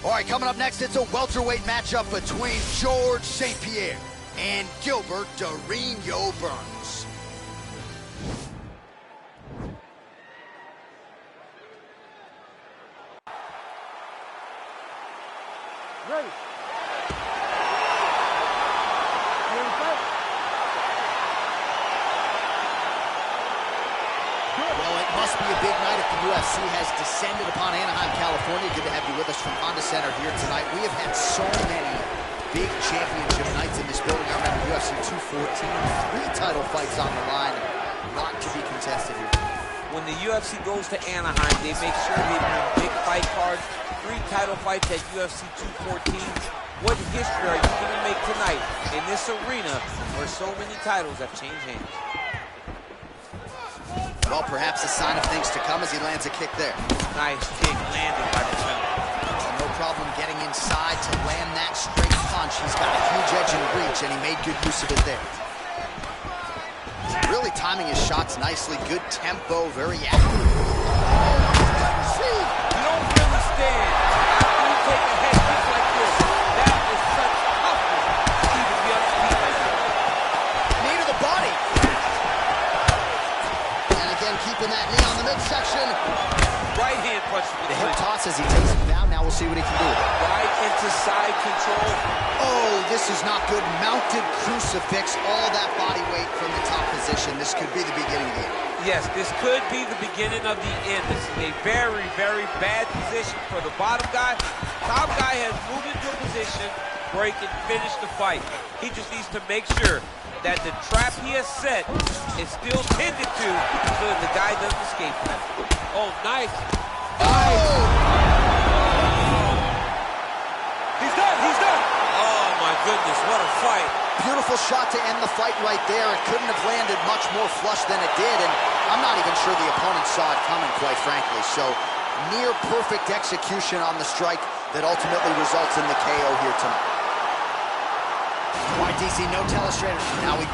All right, coming up next, it's a welterweight matchup between George St. Pierre and Gilbert Dorino Burns. Ready. Well, it must be a big night if the UFC has descended upon Anaheim, California. Good to have you with us from Honda Center here tonight. We have had so many big championship nights in this building. I remember UFC 214, 3 title fights on the line. A lot to be contested here. When the UFC goes to Anaheim, they make sure they bring big fight cards. 3 title fights at UFC 214. What history are you going to make tonight in this arena where so many titles have changed hands? Well, perhaps a sign of things to come as he lands a kick there. Nice kick landed by the center. No problem getting inside to land that straight punch. He's got a huge edge and reach, and he made good use of it there. Really timing his shots nicely. Good tempo, very active. You don't really stand after you take a head kick like this. That is such toughness to even be on his feet like that. Knee to the body. And again, keeping that knee on the midsection. Right hand punch. The hip toss as he takes him down. Now we'll see what he can do with it. Right into side control. Oh, this is not good. Mounted crucifix, all that body weight from the top position. This could be the beginning of the end. Yes, this could be the beginning of the end. This is a very, very bad position for the bottom guy. Top guy has moved into a position where he can finish the fight. He just needs to make sure that the trap he has set is still tended to so that the guy doesn't escape from it. Oh, nice. Oh! He's done, he's done. Oh, my goodness, what a fight. Beautiful shot to end the fight right there. It couldn't have landed much more flush than it did, and I'm not even sure the opponent saw it coming, quite frankly. So, near perfect execution on the strike that ultimately results in the KO here tonight. All right, DC, no telestrator. Now we...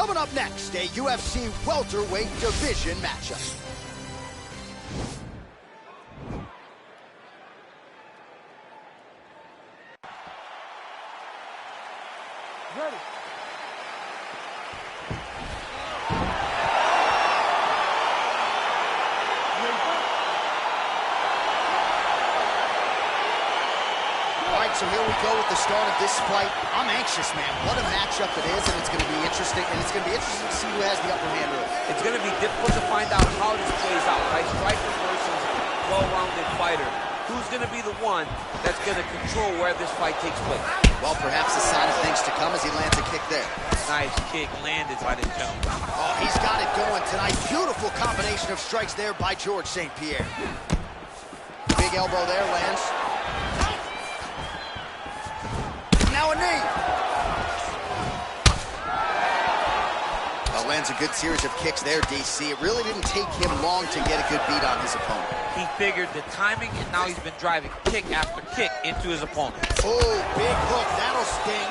Coming up next, a UFC welterweight division matchup. Ready. So here we go with the start of this fight. I'm anxious, man. What a matchup it is, and it's going to be interesting. And it's going to be interesting to see who has the upper hand early. It's going to be difficult to find out how this plays out, right? Striker versus well-rounded fighter. Who's going to be the one that's going to control where this fight takes place? Well, perhaps a sign of things to come as he lands a kick there. Nice kick landed by the gentleman. Oh, he's got it going tonight. Beautiful combination of strikes there by George St. Pierre. Big elbow there lands. Now a knee. Well, lands a good series of kicks there, DC. It really didn't take him long to get a good beat on his opponent. He figured the timing, and now he's been driving kick after kick into his opponent. Oh, big hook. That'll sting.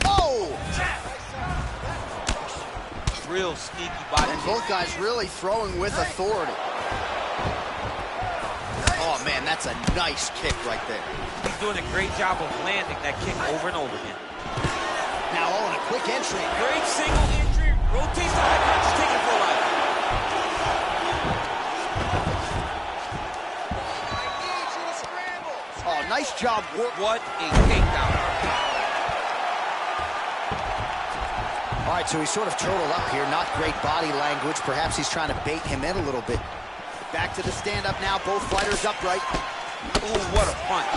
Oh! Real sneaky body. And both guys really throwing with authority. Oh, man, that's a nice kick right there. He's doing a great job of landing that kick over and over again. Now, oh, and a quick entry. Great single entry. Rotates the high punch, take it for life. Oh, nice job. What a takedown. All right, so he's sort of turtled up here. Not great body language. Perhaps he's trying to bait him in a little bit. Back to the stand-up now. Both fighters upright. Ooh, what a punch.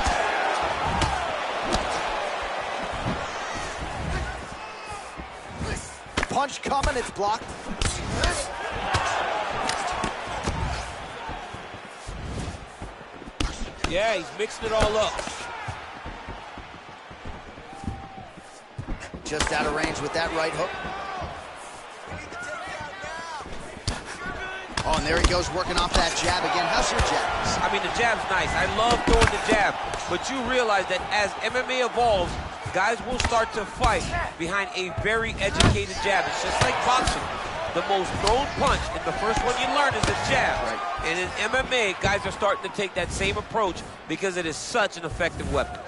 Punch coming, it's blocked. Yeah, he's mixing it all up. Just out of range with that right hook. Oh, and there he goes working off that jab again. How's your jab? I mean, the jab's nice. I love throwing the jab. But you realize that as MMA evolves, guys will start to fight behind a very educated jab. It's just like boxing. The most thrown punch, and the first one you learn is the jab. Right. And in MMA, guys are starting to take that same approach because it is such an effective weapon.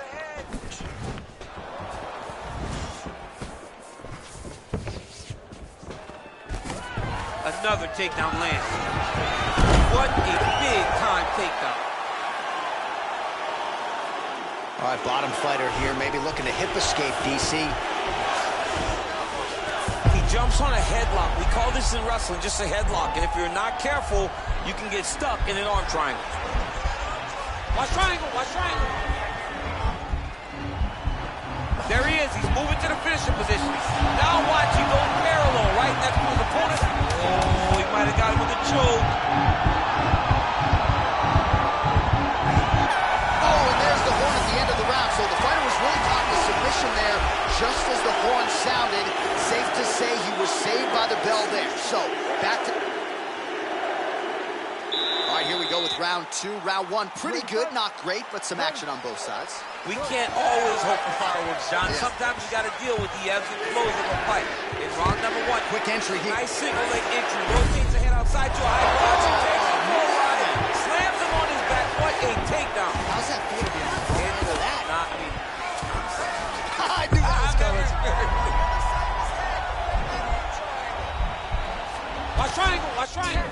Another takedown lands. What a big-time takedown. All right, bottom fighter here, maybe looking to hip escape, DC. He jumps on a headlock. We call this in wrestling just a headlock. And if you're not careful, you can get stuck in an arm triangle. Watch triangle, watch triangle. There he is. He's moving to the finishing position. Now watch, he goes parallel right next to his opponent. Oh, he might have got him with a choke. Oh, and there's the horn at the end of the round. So the fighter was really caught in a submission there just as the horn sounded. Safe to say he was saved by the bell there. So, back to... All right, here we go with round two. Round one, pretty good, not great, but some action on both sides. We can't always hope for fireworks, John. Yeah. Sometimes you got to deal with the ebbs and flows of a fight. In round number one, quick entry here. Nice single leg entry. Rotates the head outside to a high cross. He takes a full ride. Slams him on his back. What a takedown. How's that feel to be on the end of that? Nah, I mean, I knew that was coming. Watch triangle, watch triangle.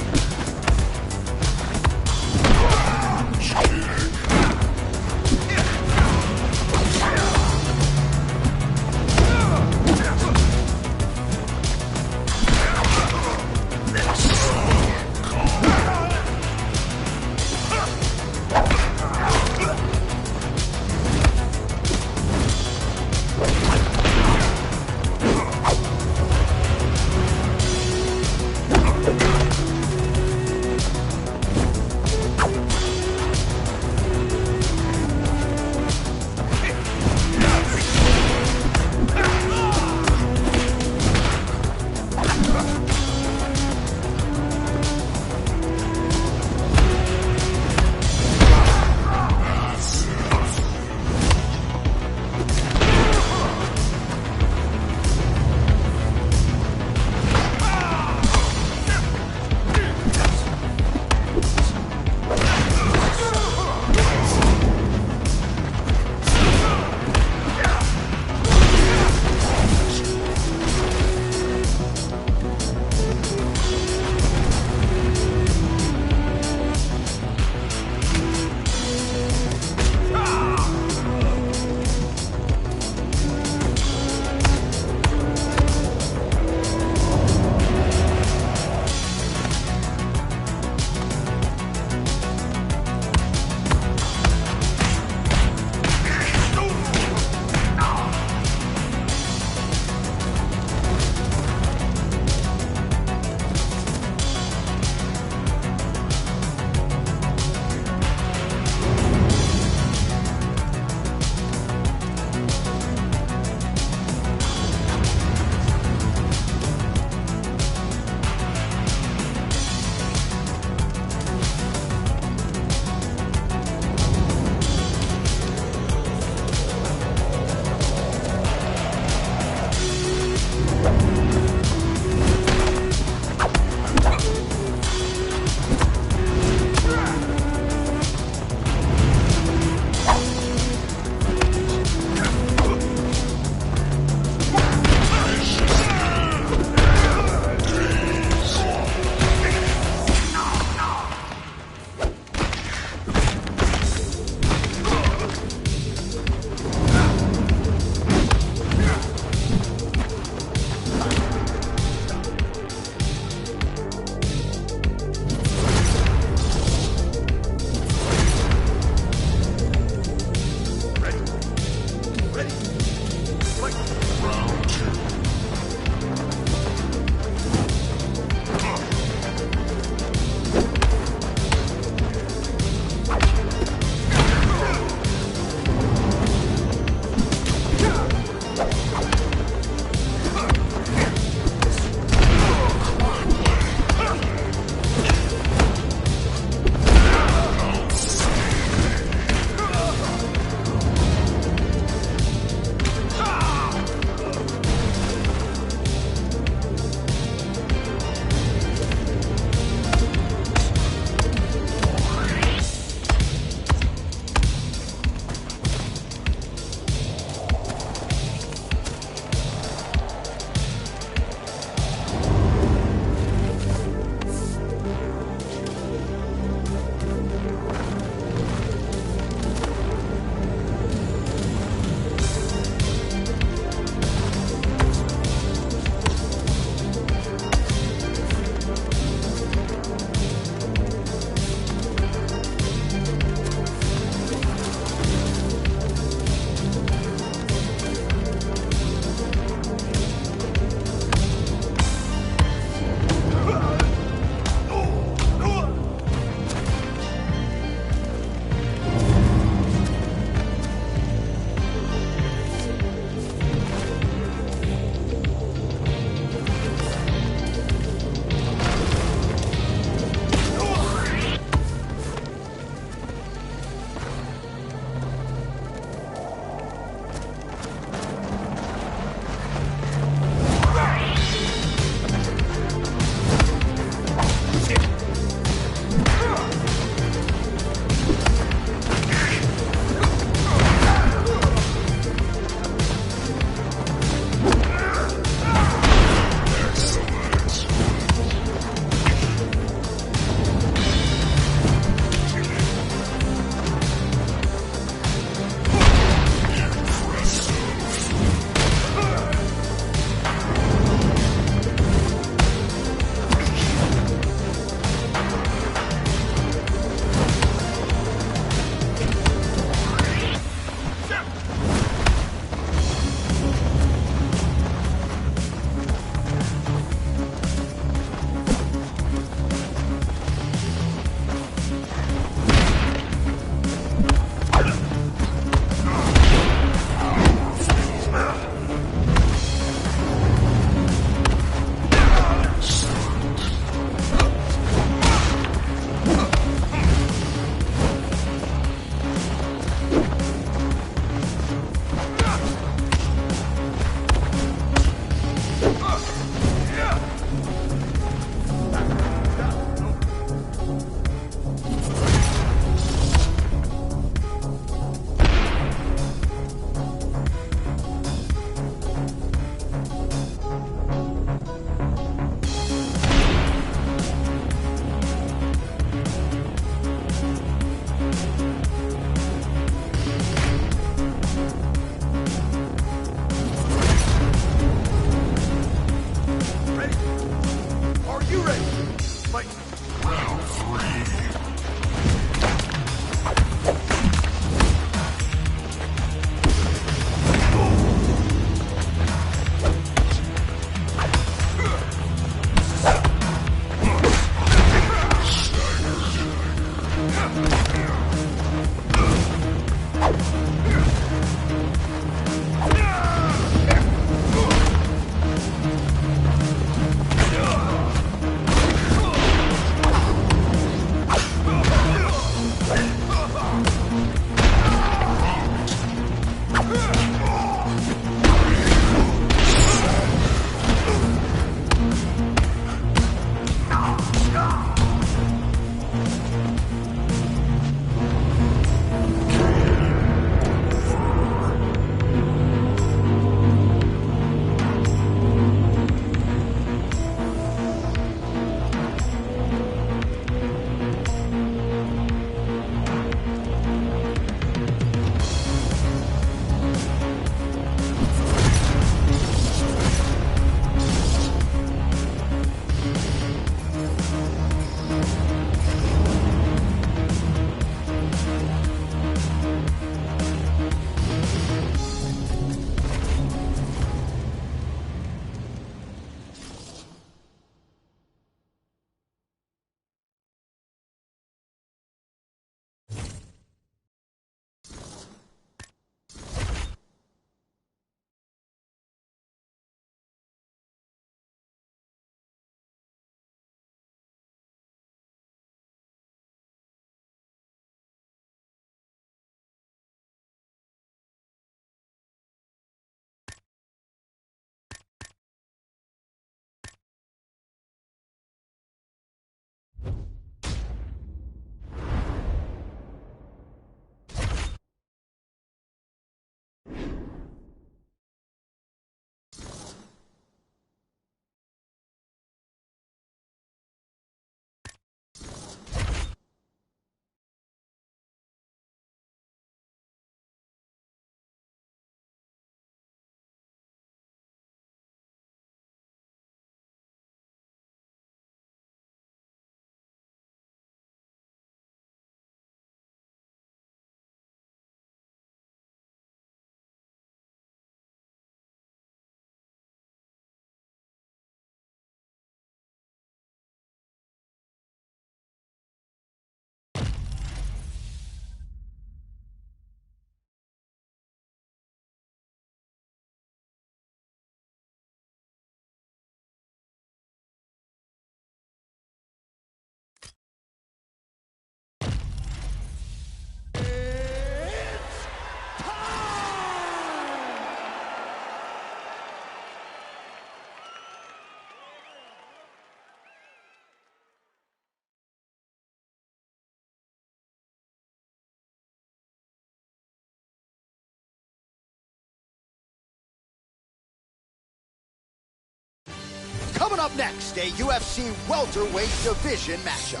Coming up next, a UFC welterweight division matchup.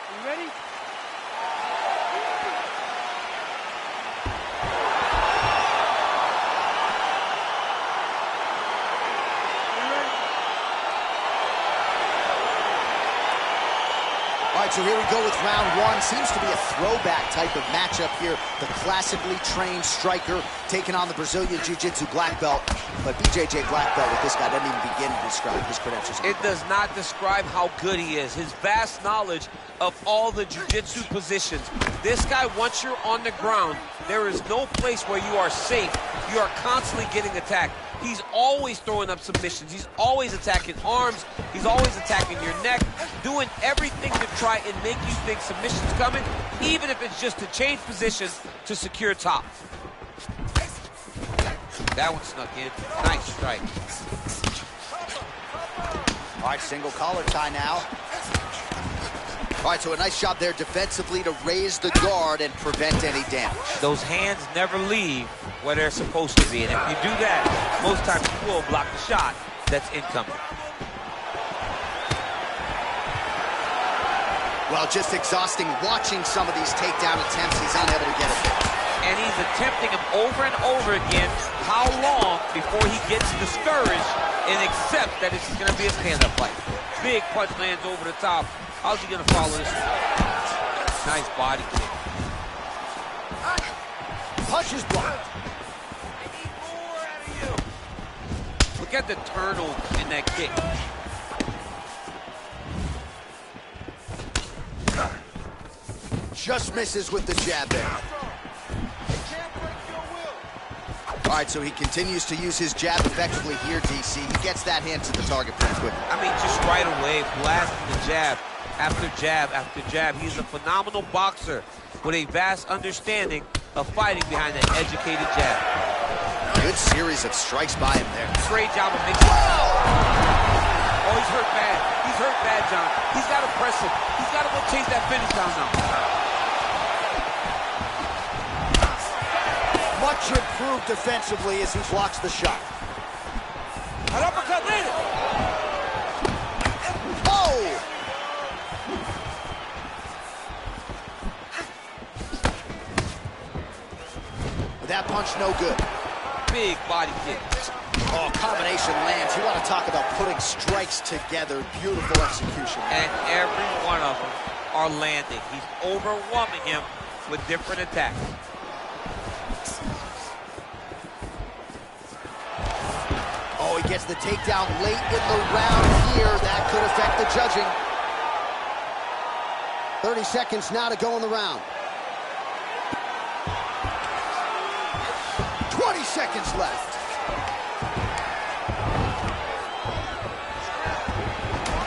You ready? All right, so here we go with round one. Seems to be a throwback type of matchup here. The classically trained striker taking on the Brazilian Jiu-Jitsu black belt. But BJJ black belt with this guy doesn't even begin to describe his credentials. It does not describe how good he is. His vast knowledge of all the jiu-jitsu positions. This guy, once you're on the ground, there is no place where you are safe. You are constantly getting attacked. He's always throwing up submissions. He's always attacking arms. He's always attacking your neck, doing everything to try and make you think submission's coming, even if it's just to change positions to secure top. That one snuck in. Nice strike. All right, single collar tie now. All right, so a nice job there defensively to raise the guard and prevent any damage. Those hands never leave where they're supposed to be, and if you do that, most times you will block the shot that's incoming. Well, just exhausting watching some of these takedown attempts. He's unable to get it there. And he's attempting them over and over again. How long before he gets discouraged and accepts that this is going to be a stand-up fight? Big punch lands over the top. How's he going to follow this? Nice body kick. Punch is blocked. I need more out of you. Look at the turnover in that kick. Just misses with the jab there. All right, so he continues to use his jab effectively here, DC. He gets that hand to the target pretty quickly. I mean, just right away, blasting the jab after jab after jab. He's a phenomenal boxer with a vast understanding of fighting behind an educated jab. Good series of strikes by him there. Great job of mixing. Oh, he's hurt bad. He's hurt bad, John. He's got to press him. He's got to go chase that finish down now. Much improved defensively as he blocks the shot. An uppercut later. Oh! That punch no good. Big body kick. Oh, combination lands. You want to talk about putting strikes together. Beautiful execution. And every one of them are landing. He's overwhelming him with different attacks. Oh, he gets the takedown late in the round here. That could affect the judging. 30 seconds now to go in the round. 20 seconds left.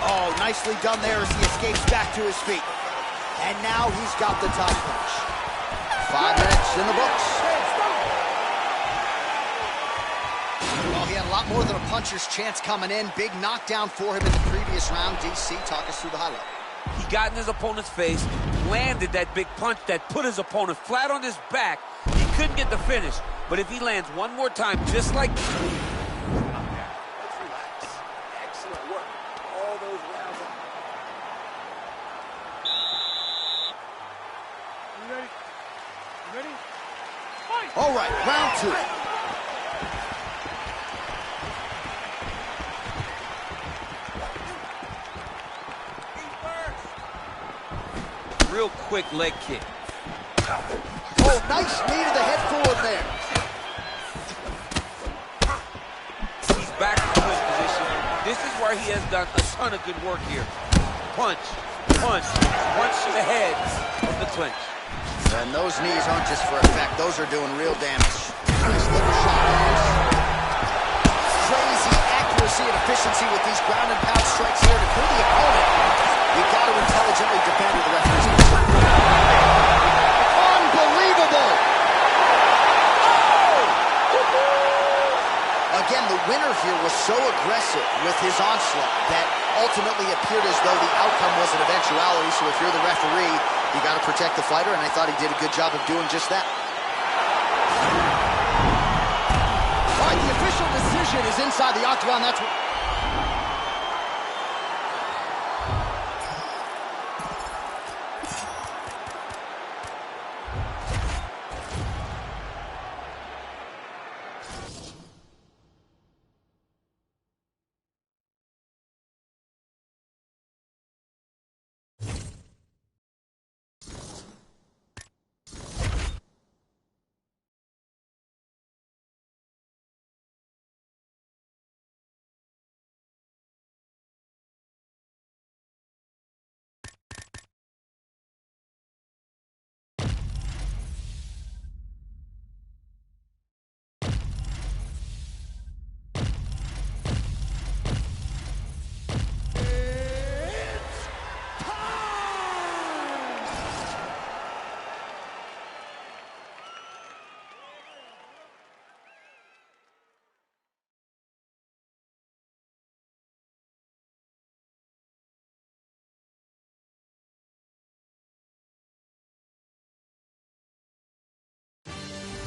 Oh, nicely done there as he escapes back to his feet. And now he's got the tie punch. 5 minutes in the books. Well, he had a lot more than a puncher's chance coming in. Big knockdown for him in the previous round. DC, talk us through the highlight. He got in his opponent's face, landed that big punch that put his opponent flat on his back. He couldn't get the finish. But if he lands one more time, just like... Let's relax. Excellent work. All those rounds. You ready? You ready? Fight! All right, round two. Real quick leg kick. Oh, nice knee to the head forward there. He's back into his position. This is where he has done a ton of good work here. Punch, punch, punch to the head of the clinch. And those knees aren't just for effect. Those are doing real damage. Nice liver shot. Crazy accuracy and efficiency with these ground and pound strikes here to pull the opponent. You've got to intelligently defend with the referee's concerned. Unbelievable! Again, the winner here was so aggressive with his onslaught that ultimately appeared as though the outcome was an eventuality. So if you're the referee, You got to protect the fighter, and I thought he did a good job of doing just that. All right, the official decision is inside the octagon. That's what...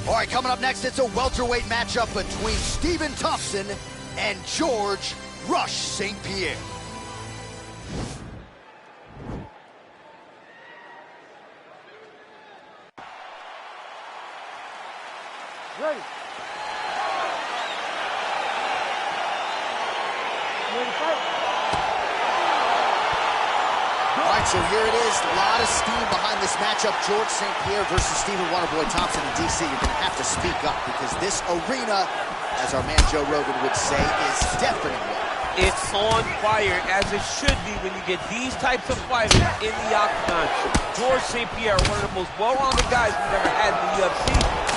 All right, coming up next, it's a welterweight matchup between Stephen Thompson and George Rush St. Pierre. Ready. Ready to fight? All right, so here it is. A lot of steam behind this matchup. George St. Pierre versus Stephen Wonderboy Thompson in D.C. You're going to have to speak up because this arena, as our man Joe Rogan would say, is deafening. It's on fire, as it should be when you get these types of fighters in the octagon. George St. Pierre, one of the most well-rounded guys we've ever had in the UFC,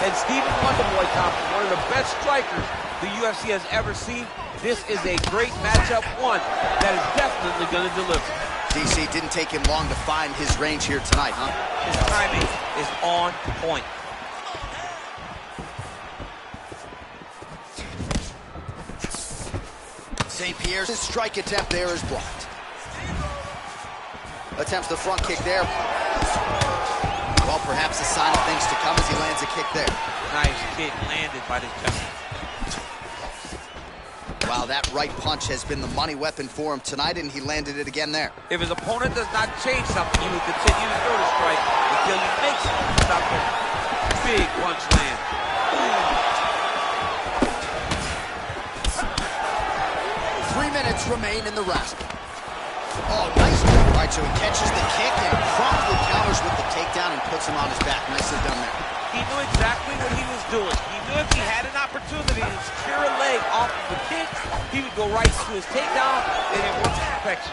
and Stephen Wonderboy Thompson, one of the best strikers the UFC has ever seen. This is a great matchup, one that is definitely going to deliver. DC, didn't take him long to find his range here tonight, huh? His timing is on point. St. Pierre's strike attempt there is blocked. Attempts the front kick there. Well, perhaps a sign of things to come as he lands a kick there. Nice kick landed by this gentleman. Wow, that right punch has been the money weapon for him tonight, and he landed it again there. If his opponent does not change something, he will continue to throw the strike until he makes it. Stop it. Big punch land. 3 minutes remain in the round. Oh, nice. All right, so he catches the kick and promptly counters with the takedown and puts him on his back. Nicely done there. He knew exactly what he was doing. He knew if he had an opportunity to secure a leg off of the kick, he would go right to his takedown, and it worked to perfection.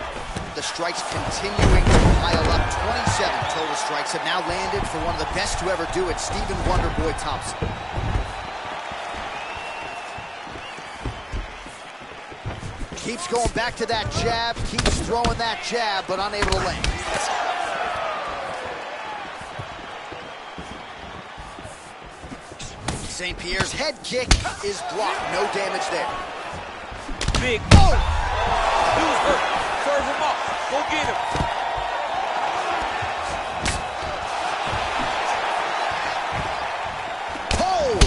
The strikes continuing to pile up. 27 total strikes have now landed for one of the best to ever do it, Stephen Wonderboy Thompson. Keeps going back to that jab, keeps throwing that jab, but unable to land. St. Pierre's head kick is blocked. No damage there. Big. Oh! He was hurt. Serve him up. Go get him. Oh!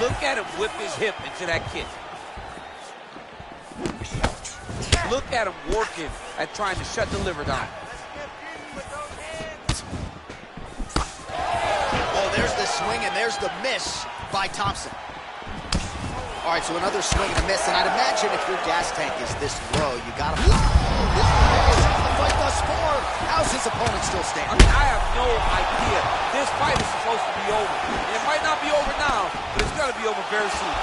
Look at him whip his hip into that kick. Look at him working at trying to shut the liver down. There's the swing, and there's the miss by Thompson. All right, so another swing and a miss, and I'd imagine if your gas tank is this low, you gotta... The fight thus far. How's his opponent still standing? I mean, I have no idea. This fight is supposed to be over. And it might not be over now, but it's gonna be over very soon.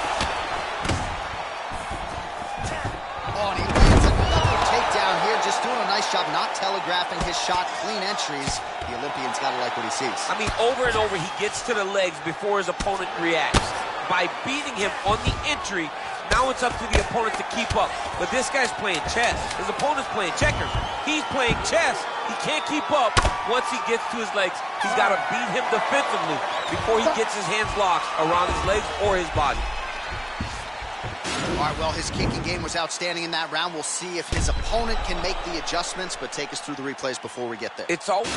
Oh, and he lands another takedown here, just doing a nice job not telegraphing his shot. Clean entries. The Olympian's got to like what he sees. I mean, over and over, he gets to the legs before his opponent reacts. By beating him on the entry, now it's up to the opponent to keep up. But this guy's playing chess. His opponent's playing checkers. He's playing chess. He can't keep up once he gets to his legs. He's got to beat him defensively before he gets his hands locked around his legs or his body. All right, well, his kicking game was outstanding in that round. We'll see if his opponent can make the adjustments, but take us through the replays before we get there. It's over.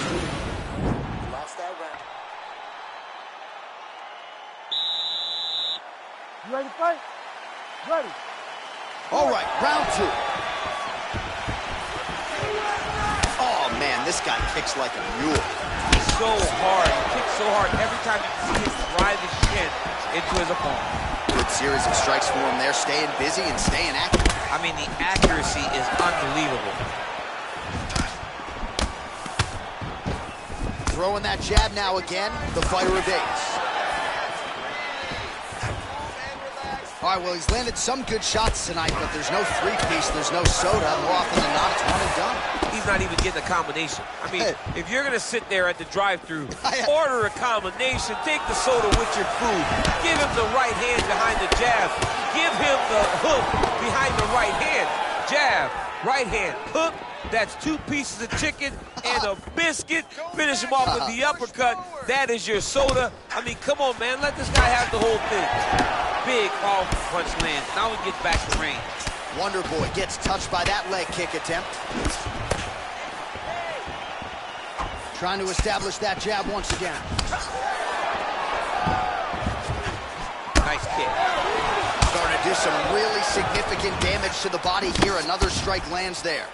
Lost that round. You ready to fight? Ready. All right, round 2. Oh, man, this guy kicks like a mule. So hard. He kicks so hard. Every time you see him drive his shin into his opponent. Good series of strikes for him there, staying busy and staying accurate. I mean, the accuracy is unbelievable. Throwing that jab now again, the fighter evades. All right, well, he's landed some good shots tonight, but there's no three-piece, there's no soda. More often than not, it's one and done. He's not even getting a combination. I mean, if you're going to sit there at the drive-thru, order a combination, take the soda with your food, give him the right hand behind the jab, give him the hook behind the right hand, jab, right hand, hook. That's 2 pieces of chicken and a biscuit. Finish him off with the uppercut. That is your soda. I mean, come on, man. Let this guy have the whole thing. Big, powerful punch lands. Now we get back to range. Wonder Boy gets touched by that leg kick attempt. Trying to establish that jab once again. Nice kick. Starting to do some really significant damage to the body here. Another strike lands there.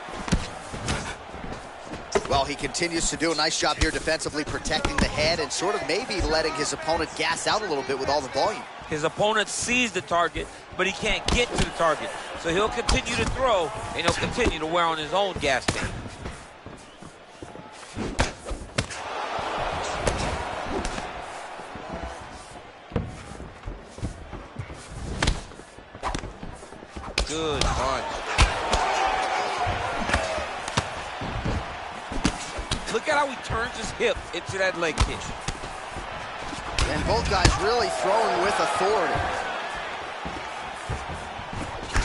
Well, he continues to do a nice job here defensively, protecting the head and sort of maybe letting his opponent gas out a little bit with all the volume. His opponent sees the target, but he can't get to the target. So he'll continue to throw, and he'll continue to wear on his own gas tank. Good punch. Look at how he turns his hip into that leg kick. And both guys really throwing with authority.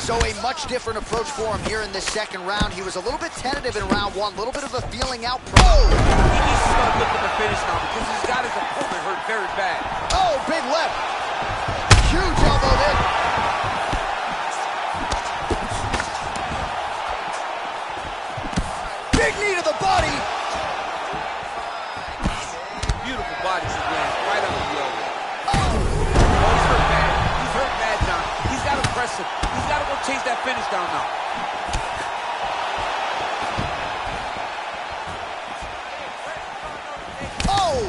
So a much different approach for him here in this second round. He was a little bit tentative in round 1, a little bit of a feeling out. He needs to start looking to finish now because he's got his opponent hurt very bad. Oh, big left. Huge elbow there. Big knee to the body. Beautiful body slam right under the elbow. Oh, he's hurt bad. He's hurt bad, John. He's got to press him. He's got to go chase that finish down now. Oh!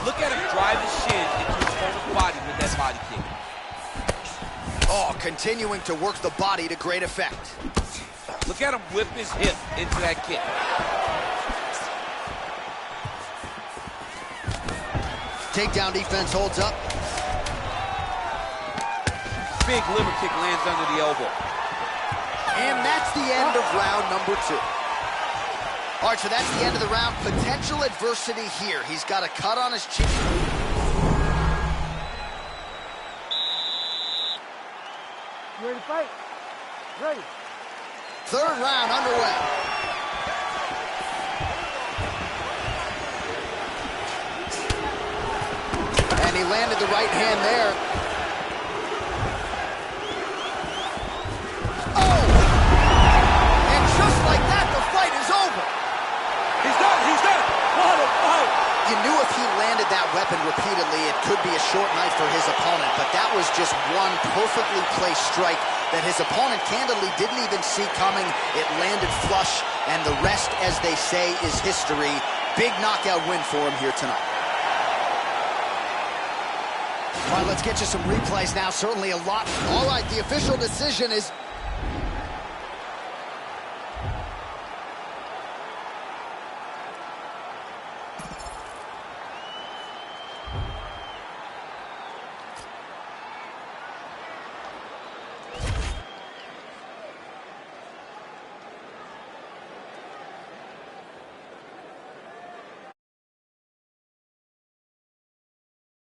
Look at him drive his shin into his opponent's body with that body kick. Oh, continuing to work the body to great effect. Look at him whip his hip into that kick. Takedown defense holds up. Big liver kick lands under the elbow. And that's the end of round number 2. All right, so that's the end of the round. Potential adversity here. He's got a cut on his chin. You ready to fight? Ready. Third round underway. And he landed the right hand there. Oh! And just like that, the fight is over. He's done. He's done. What a fight. You knew if he landed that weapon repeatedly, it could be a short night for his opponent, but that was just one perfectly placed strike that his opponent candidly didn't even see coming. It landed flush, and the rest, as they say, is history. Big knockout win for him here tonight. All right, let's get you some replays now. Certainly a lot. All right, the official decision is